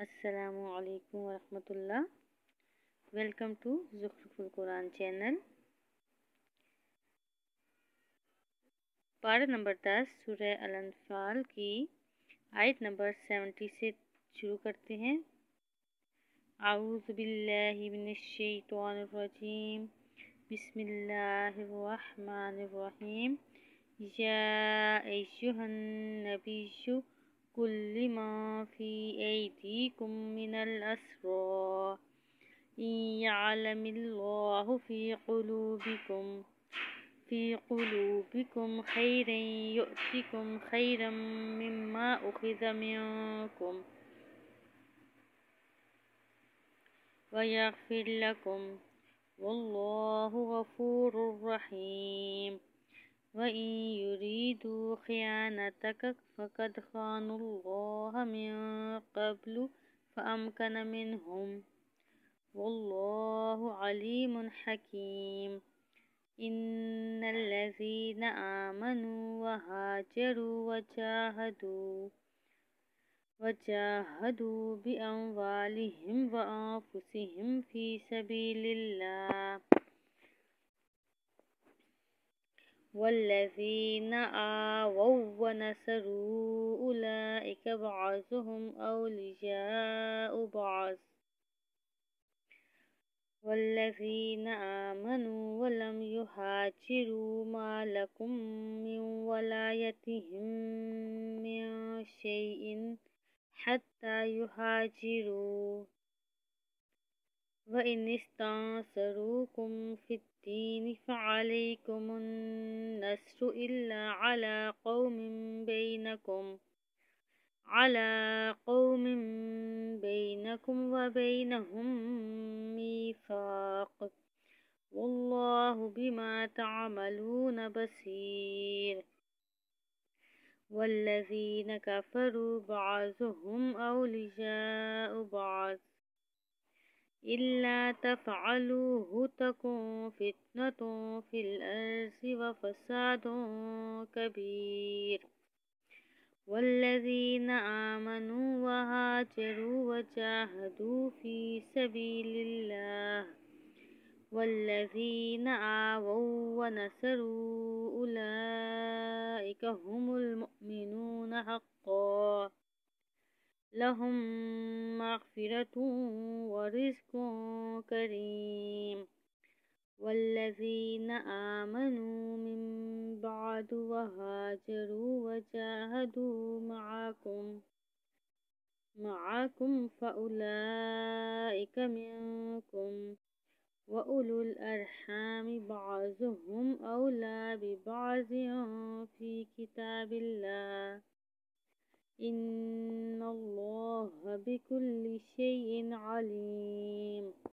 السلام علیکم ورحمۃ اللہ۔ ویلکم ٹو زخرف القرآن چینل۔ پارہ نمبر 10 سورہ الانفال کی آیت نمبر 70 سے شروع کرتے ہیں۔ اعوذ باللہ من الشیطان الرجیم، بسم اللہ الرحمن الرحیم۔ یا ایھا النبی قل ما فی ایدیکم من الاسریٰ ان یعلم اللہ فی قلوبکم خیرا یؤتکم خیرا مما اخذ منکم ویغفر لکم واللہ غفور رحیم۔ وَإِن يُرِيدُوا خِيَانَتَكَ فَقَدْ خَانُوا اللَّهَ مِن قَبْلُ فَأَمْكَنَ مِنْهُمْ وَاللَّهُ عَلِيمٌ حَكِيمٌ۔ إِنَّ الَّذِينَ آمَنُوا وَهَاجَرُوا وَجَاهَدُوا بِأَمْوَالِهِمْ وَأَنفُسِهِمْ فِي سَبِيلِ اللَّهِ والذین آووا ونصروا أولئک بعضهم أولیاء بعض والذین آمنوا ولم یہاجروا ما لکم من ولایتہم من شیء حتی یہاجروا وَإِنِ اسْتَنصَرُوكُمْ فِي الدِّينِ فَعَلَيْكُمُ النَّصْرُ إِلَّا عَلَىٰ قَوْمٍ بَيْنَكُمْ وَبَيْنَهُم مِّيثَاقٌ وَاللَّهُ بِمَا تَعْمَلُونَ بَصِيرٌ۔ وَالَّذِينَ كَفَرُوا بَعْضُهُمْ أَوْلِيَاءُ بَعْضٍ إِلَّا تَفْعَلُوهُ تَكُنْ فِتْنَةٌ فِي الْأَرْضِ وَفَسَادٌ كَبِيرٌ۔ وَالَّذِينَ آمَنُوا وَهَاجَرُوا وَجَاهَدُوا فِي سَبِيلِ اللَّهِ وَالَّذِينَ آوَوا وَّنَصَرُوا أُولَئِكَ هُمُ الْمُؤْمِنُونَ حَقًّا، لَهُم مَّغْفِرَةٌ وَرِزْقٌ كَرِيمٌ۔ وَالَّذِينَ آمَنُوا مِن بَعْدُ وَهَاجَرُوا وَجَاهَدُوا مَعَكُمْ فَأُولَئِكَ مِنكُمْ وَأُولُو الْأَرْحَامِ بَعْضُهُمْ أَوْلَىٰ بِبَعْضٍ فِي كِتَابِ اللَّهِ إِنَّ اللَّهَ بِكُلِّ شَيْءٍ عَلِيمٌ۔